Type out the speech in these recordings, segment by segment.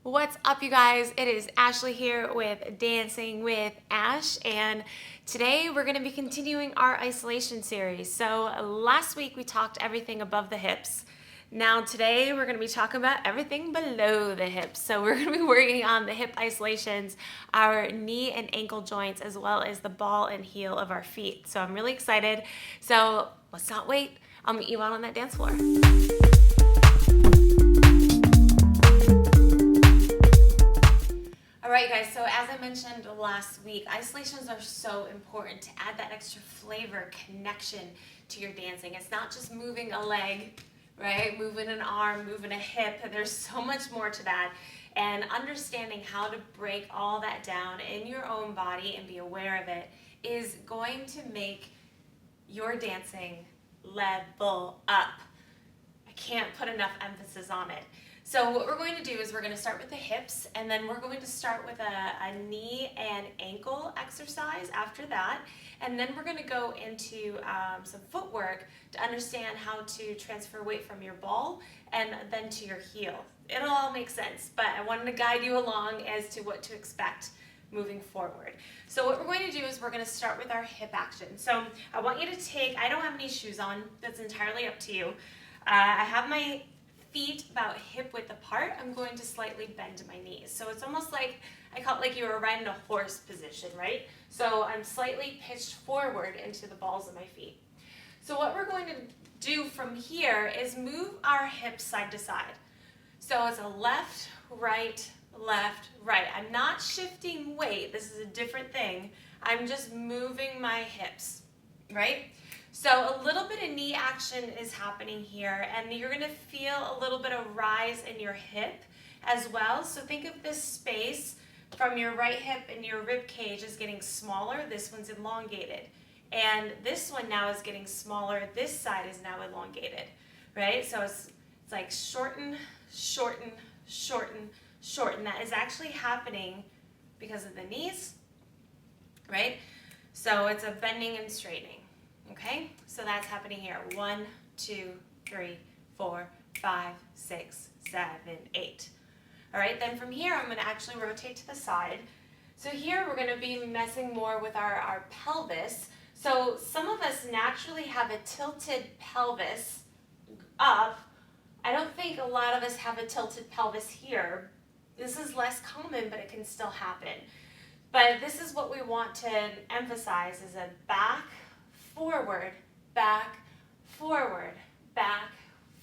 What's up, you guys? It is Ashley here with Dancing with Ash, and today we're going to be continuing our isolation series. So, last week we talked everything above the hips. Now, today we're going to be talking about everything below the hips. So, we're going to be working on the hip isolations, our knee and ankle joints, as well as the ball and heel of our feet. So, I'm really excited. So, let's not wait. I'll meet you out on that dance floor. All right, guys, so as I mentioned last week, isolations are so important to add that extra flavor, connection to your dancing. It's not just moving a leg, right? Moving an arm, moving a hip. There's so much more to that. And understanding how to break all that down in your own body and be aware of it is going to make your dancing level up. I can't put enough emphasis on it. So what we're going to do is we're going to start with the hips, and then we're going to start with a knee and ankle exercise after that, and then we're going to go into some footwork to understand how to transfer weight from your ball and then to your heel. It'll all make sense, but I wanted to guide you along as to what to expect moving forward. So what we're going to do is we're going to start with our hip action. So I want you to take, I don't have any shoes on, that's entirely up to you. I have my feet about hip width apart. I'm going to slightly bend my knees. So it's almost like, I call it like you were riding a horse position, right? So I'm slightly pitched forward into the balls of my feet. So what we're going to do from here is move our hips side to side. So it's a left, right, left, right. I'm not shifting weight. This is a different thing. I'm just moving my hips, right? So a little bit of knee action is happening here, and you're going to feel a little bit of rise in your hip as well. So think of this space from your right hip and your rib cage is getting smaller. This one's elongated. And this one now is getting smaller. This side is now elongated, right? So it's like shorten, shorten, shorten, shorten. That is actually happening because of the knees, right? So it's a bending and straightening. Okay, so that's happening here. 1, 2, 3, 4, 5, 6, 7, 8. All right, then from here, I'm going to actually rotate to the side. So here, we're going to be messing more with our pelvis. So some of us naturally have a tilted pelvis up. I don't think a lot of us have a tilted pelvis here. This is less common, but it can still happen. But this is what we want to emphasize is a back, forward, back, forward, back,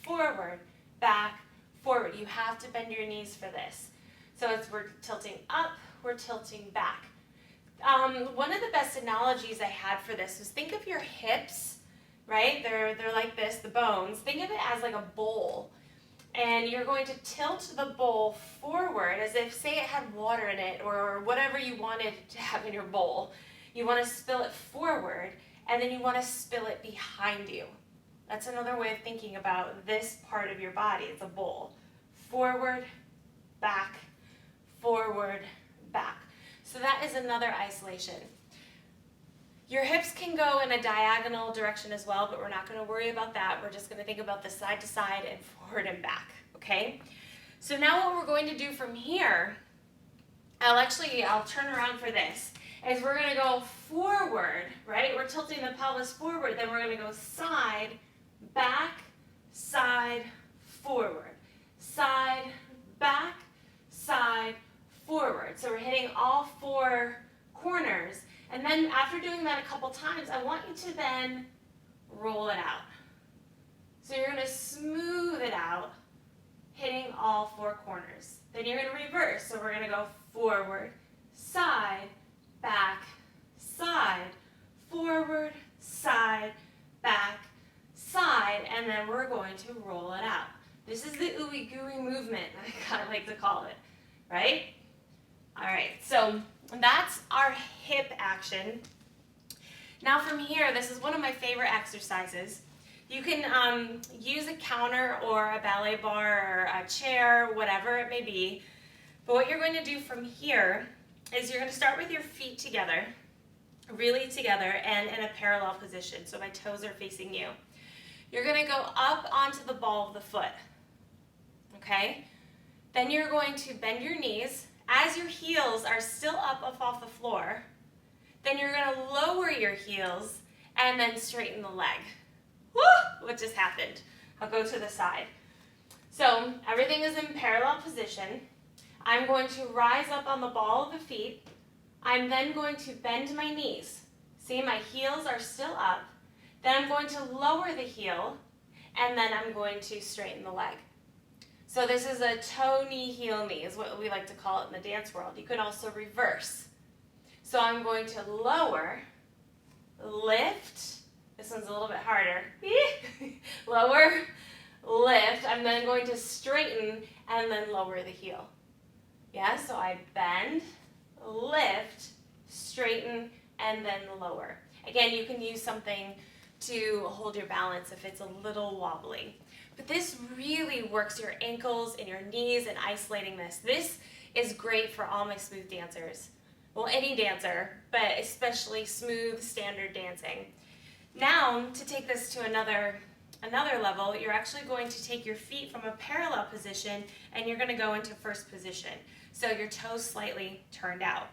forward, back, forward. You have to bend your knees for this. So as we're tilting up, we're tilting back. One of the best analogies I had for this was think of your hips, right? They're like this, the bones. Think of it as like a bowl. And you're going to tilt the bowl forward as if, say it had water in it or whatever you wanted to have in your bowl. You want to spill it forward, and then you want to spill it behind you. That's another way of thinking about this part of your body. It's a bowl. Forward, back, forward, back. So that is another isolation. Your hips can go in a diagonal direction as well, but we're not going to worry about that. We're just going to think about the side to side and forward and back, okay? So now what we're going to do from here, I'll turn around for this. Is we're going to go forward, right? We're tilting the pelvis forward. Then we're going to go side, back, side, forward. Side, back, side, forward. So we're hitting all 4 corners. And then after doing that a couple times, I want you to then roll it out. So you're going to smooth it out, hitting all 4 corners. Then you're going to reverse. So we're going to go forward, side, back, side, forward, side, back, side, and then we're going to roll it out. This is the ooey gooey movement, I kind of like to call it, right? All right, so that's our hip action. Now from here, this is one of my favorite exercises. You can use a counter or a ballet bar or a chair, whatever it may be. But what you're going to do from here is you're going to start with your feet together, really together, and in a parallel position. So my toes are facing you. You're going to go up onto the ball of the foot, okay? Then you're going to bend your knees as your heels are still up off the floor. Then you're going to lower your heels and then straighten the leg. Woo! What just happened? I'll go to the side. So everything is in parallel position. I'm going to rise up on the ball of the feet. I'm then going to bend my knees. See, my heels are still up. Then I'm going to lower the heel, and then I'm going to straighten the leg. So this is a toe, knee, heel, knee is what we like to call it in the dance world. You can also reverse. So I'm going to lower, lift. This one's a little bit harder. Lower, lift. I'm then going to straighten and then lower the heel. Yeah, so I bend, lift, straighten, and then lower. Again, you can use something to hold your balance if it's a little wobbly. But this really works your ankles and your knees and isolating this. This is great for all my smooth dancers. Well, any dancer, but especially smooth standard dancing. Now, to take this to another level, you're actually going to take your feet from a parallel position and you're going to go into first position. So your toes slightly turned out.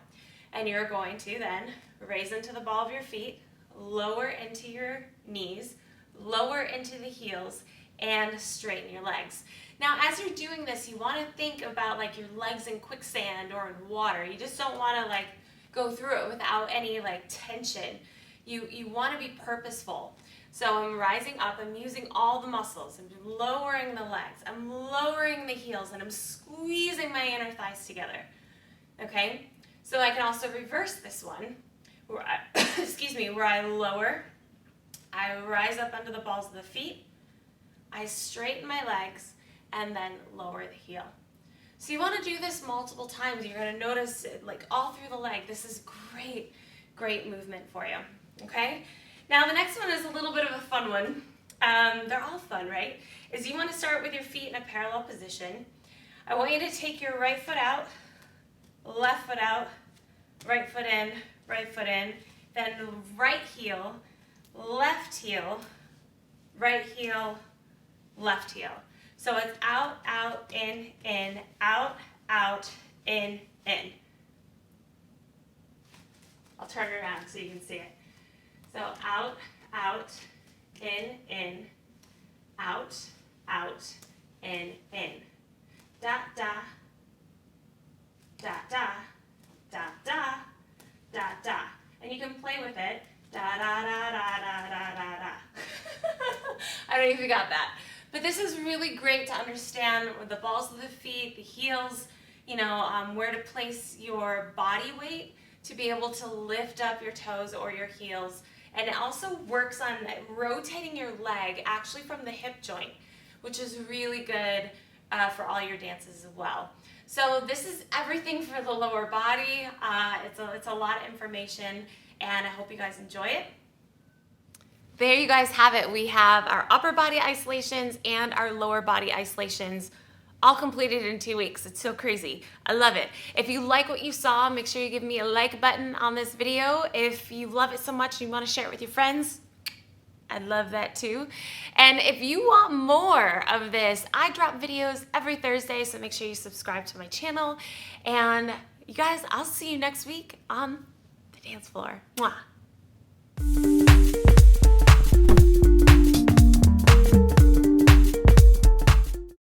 And you're going to then raise into the ball of your feet, lower into your knees, lower into the heels, and straighten your legs. Now, as you're doing this, you want to think about like your legs in quicksand or in water. You just don't want to like go through it without any like tension. You want to be purposeful. So I'm rising up, I'm using all the muscles, I'm lowering the legs, I'm lowering the heels, and I'm squeezing my inner thighs together. Okay? So I can also reverse this one, where I, where I lower, I rise up under the balls of the feet, I straighten my legs, and then lower the heel. So you want to do this multiple times. You're going to notice it like all through the leg. This is great, great movement for you. Okay? Now the next one is a little bit of a fun one. They're all fun, right? Is you want to start with your feet in a parallel position. I want you to take your right foot out, left foot out, right foot in, then right heel, left heel, right heel, left heel. So it's out, out, in, out, in. I'll turn it around so you can see it. So out, in, out, in. Da, da, da, da, da, da, da, da. And you can play with it. Da, da, da, da, da, da, da, da. I don't know if you got that. But this is really great to understand the balls of the feet, the heels, where to place your body weight to be able to lift up your toes or your heels. And it also works on rotating your leg actually from the hip joint, which is really good for all your dances as well. So this is everything for the lower body. It's a lot of information, and I hope you guys enjoy it. There you guys have it. We have our upper body isolations and our lower body isolations all completed in 2 weeks. It's so crazy. I love it. If you like what you saw, make sure you give me a like button on this video. If you love it so much and you want to share it with your friends, I'd love that too. And if you want more of this, I drop videos every Thursday, so make sure you subscribe to my channel. And you guys, I'll see you next week on the dance floor. Mwah.